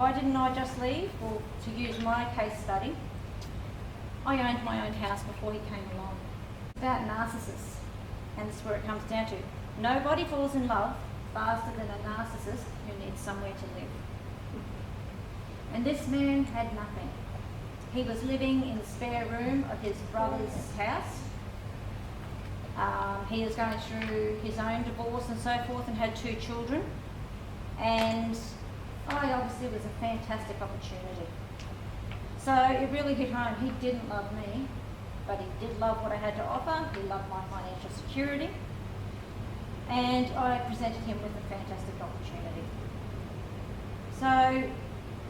Why didn't I just leave? Well, to use my case study, I owned my own house before he came along. It's about narcissists, and this is where it comes down to. Nobody falls in love faster than a narcissist who needs somewhere to live. And this man had nothing. He was living in the spare room of his brother's house. He was going through his own divorce and so forth and had 2 children. And obviously it was a fantastic opportunity. So it really hit home. He didn't love me, but he did love what I had to offer. He loved my financial security. And I presented him with a fantastic opportunity. So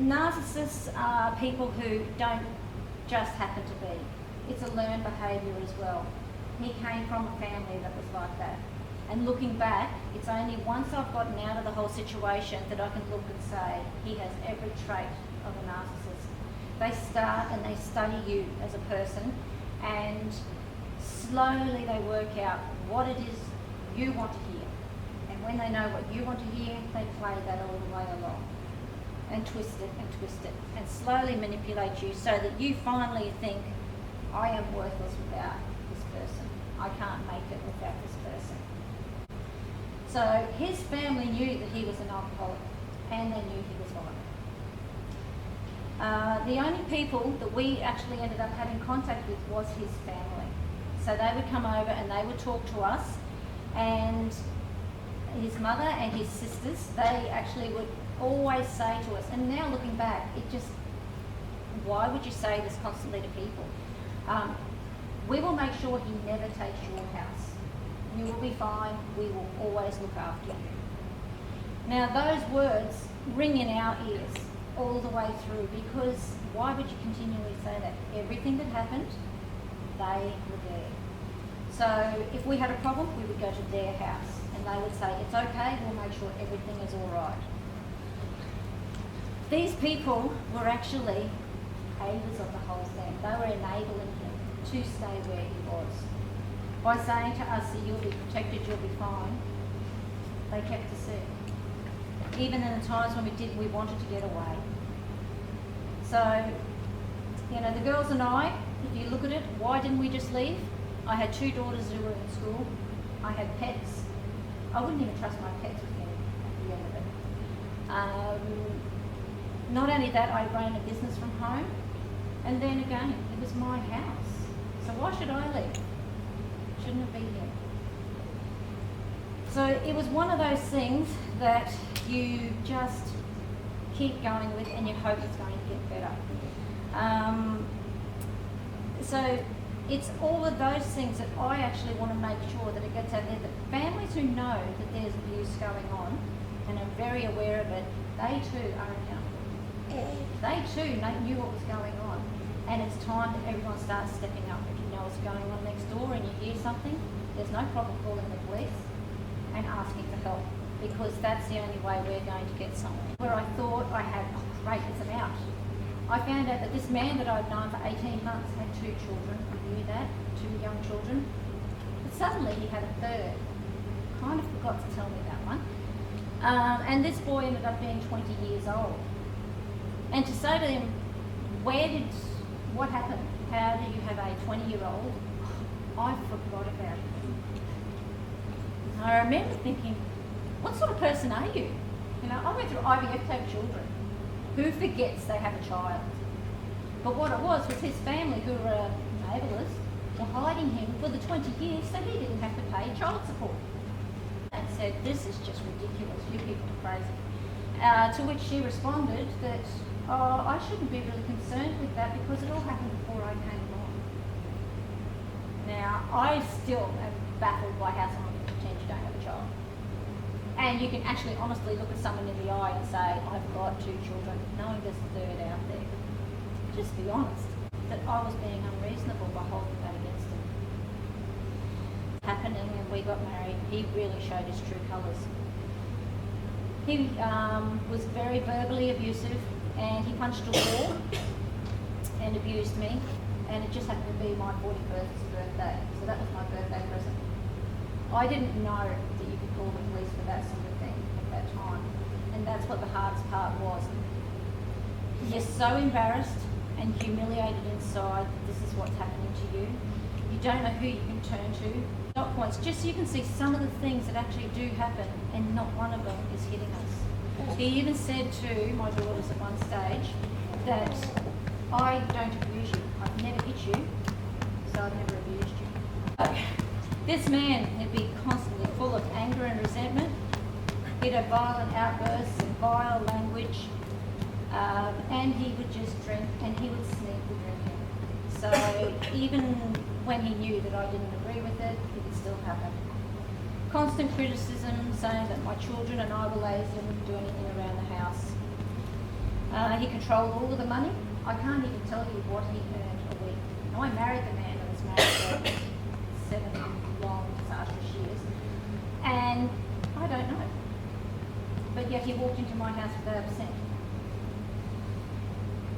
narcissists are people who don't just happen to be. It's a learned behaviour as well. He came from a family that was like that. And looking back, it's only once I've gotten out of the whole situation that I can look and say, he has every trait of a narcissist. They start and they study you as a person, and slowly they work out what it is you want to hear. And when they know what you want to hear, they play that all the way along. And twist it and slowly manipulate you so that you finally think, I am worthless without this person. I can't make it without this person. So his family knew that he was an alcoholic, and they knew he was violent. The only people that we actually ended up having contact with was his family. So they would come over and they would talk to us, and his mother and his sisters, they actually would always say to us, and now looking back, why would you say this constantly to people? We will make sure he never takes your house. You will be fine, we will always look after you. Now those words ring in our ears all the way through, because why would you continually say that? Everything that happened, they were there. So if we had a problem, we would go to their house and they would say, it's okay, we'll make sure everything is all right. These people were actually aiders of the whole thing. They were enabling him to stay where he was. By saying to us that you'll be protected, you'll be fine, they kept us there. Even in the times when we wanted to get away. So, the girls and I, if you look at it, why didn't we just leave? I had 2 daughters who were in school. I had pets. I wouldn't even trust my pets with him at the end of it. Not only that, I ran a business from home. And then again, it was my house. So why should I leave? Shouldn't it be here? So it was one of those things that you just keep going with and you hope it's going to get better. So it's all of those things that I actually want to make sure that it gets out there. That families who know that there's abuse going on and are very aware of it, they too are accountable. They too knew what was going on. And it's time that everyone starts stepping up. If you know what's going on next door and you hear something, there's no problem calling the police and asking for help, because that's the only way we're going to get somewhere. Where I thought I had, great, it's an out. I found out that this man that I'd known for 18 months had 2 children. I knew that, 2 young children. But suddenly he had a 3rd. Kind of forgot to tell me that one. And this boy ended up being 20 years old. And to say to him, what happened? How do you have a 20-year-old? I forgot about it. I remember thinking, what sort of person are you? I went through IVF to have children. Who forgets they have a child? But what it was his family, who were enablers, were hiding him for the 20 years so he didn't have to pay child support. And said, this is just ridiculous, you people are crazy. To which she responded that, I shouldn't be really concerned with that because it all happened before I came along. Now, I still am baffled by how someone can pretend you don't have a child. And you can actually honestly look at someone in the eye and say, I've got 2 children, knowing there's a 3rd out there. Just be honest, that I was being unreasonable by holding that against him. Happening, and we got married, he really showed his true colours. He was very verbally abusive, and he punched a wall and abused me, and it just happened to be my 41st birthday, so that was my birthday present. I didn't know that you could call the police for that sort of thing at that time, and that's what the hardest part was. you're so embarrassed and humiliated inside that this is what's happening to you. You don't know who you can turn to. Dot points, just so you can see some of the things that actually do happen, and not one of them is hitting us. He even said to my daughters at one stage that I don't abuse you. I've never hit you, so I've never abused you. So, this man would be constantly full of anger and resentment. He'd have violent outbursts and vile language, and he would just drink, and he would sneak the drinking. So even when he knew that I didn't agree with it, it would still happen. Constant criticism, saying that my children and I were lazy and wouldn't do anything around the house. He controlled all of the money. I can't even tell you what he earned a week. Now, I married the man. I was married for 7 long, disastrous years, and I don't know. But yet he walked into my house without a cent.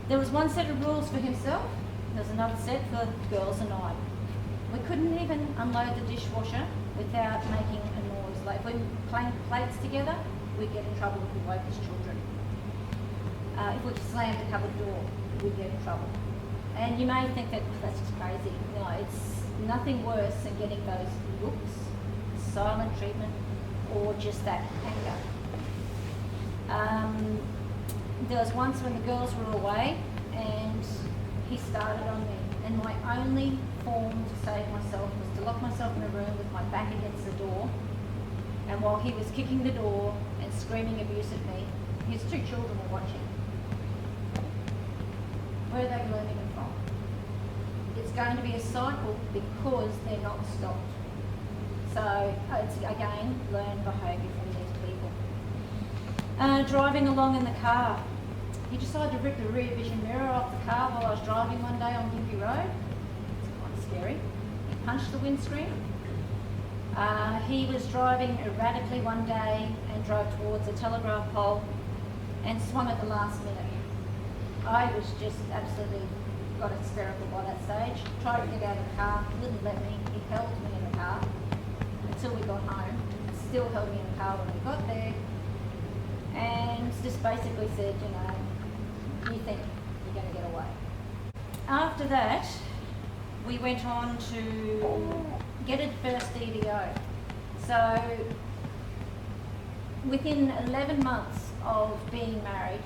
There was one set of rules for himself. There was another set for girls and I. We couldn't even unload the dishwasher without making a noise. Like, if we clanked plates together, we'd get in trouble if we woke his children. If we slammed the cupboard door, we'd get in trouble. And you may think that that's just crazy. No, it's nothing worse than getting those looks, silent treatment, or just that anger. There was once when the girls were away and he started on me, and my only form to save myself was to lock myself in a room with my back against the door, and while he was kicking the door and screaming abuse at me, his 2 children were watching. Where are they learning it from? It's going to be a cycle because they're not stopped. So it's, again, learned behaviour from these people. Driving along in the car. He decided to rip the rear vision mirror off the car while I was driving one day on Gympie Road. It's kind of scary. He punched the windscreen. He was driving erratically one day and drove towards a telegraph pole and swung at the last minute. I was just absolutely got hysterical by that stage. Tried to get out of the car, wouldn't let me. He held me in the car until we got home. Still held me in the car when we got there. And just basically said, you know, you think you're going to get away. After that, we went on to get a first DVO. So within 11 months of being married,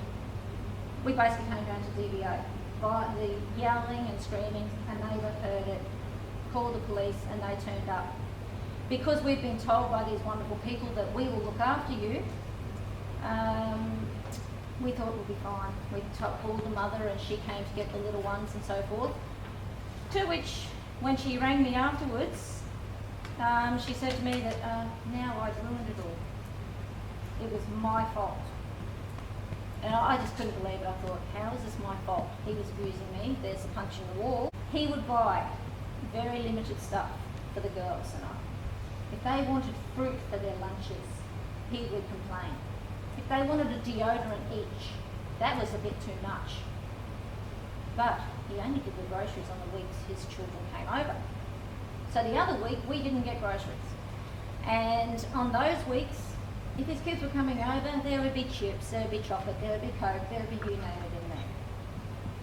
we basically came down to DVO. By the yelling and screaming, a neighbour heard it, called the police, and they turned up. Because we've been told by these wonderful people that we will look after you, we thought it would be fine. We called the mother and she came to get the little ones and so forth. To which, when she rang me afterwards, she said to me that now I've ruined it all. It was my fault. And I just couldn't believe it. I thought, how is this my fault? He was abusing me. There's a punch in the wall. He would buy very limited stuff for the girls and I. If they wanted fruit for their lunches, he would complain. If they wanted a deodorant each, that was a bit too much. But he only did the groceries on the weeks his children came over. So the other week, we didn't get groceries. And on those weeks, if his kids were coming over, there would be chips, there would be chocolate, there would be Coke, there would be you name it in there.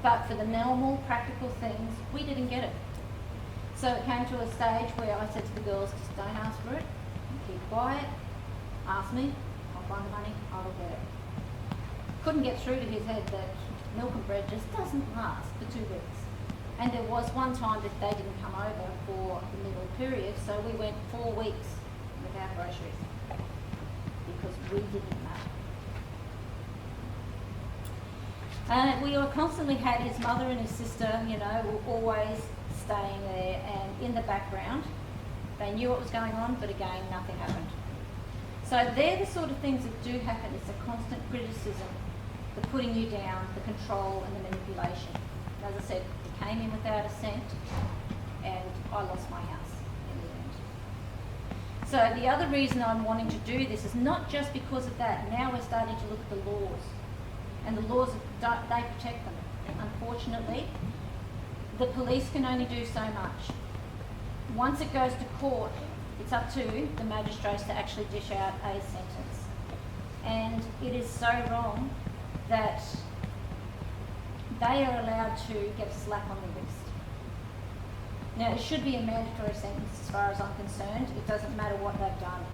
But for the normal, practical things, we didn't get it. So it came to a stage where I said to the girls, just don't ask for it, keep quiet, ask me, I'll find the money, I will get it. Couldn't get through to his head that milk and bread just doesn't last for 2 weeks. And there was one time that they didn't come over for the middle period, so we went 4 weeks without groceries because we didn't know. We constantly had his mother and his sister, you know, were always staying there and in the background. They knew what was going on, but again, nothing happened. So they're the sort of things that do happen. It's a constant criticism, the putting you down, the control and the manipulation. As I said, he came in without a cent and I lost my house in the end. So the other reason I'm wanting to do this is not just because of that. Now we're starting to look at the laws. And the laws, they protect them. Unfortunately, the police can only do so much. Once it goes to court, it's up to the magistrates to actually dish out a sentence. And it is so wrong that they are allowed to get a slap on the wrist. Now, it should be a mandatory sentence as far as I'm concerned. It doesn't matter what they've done.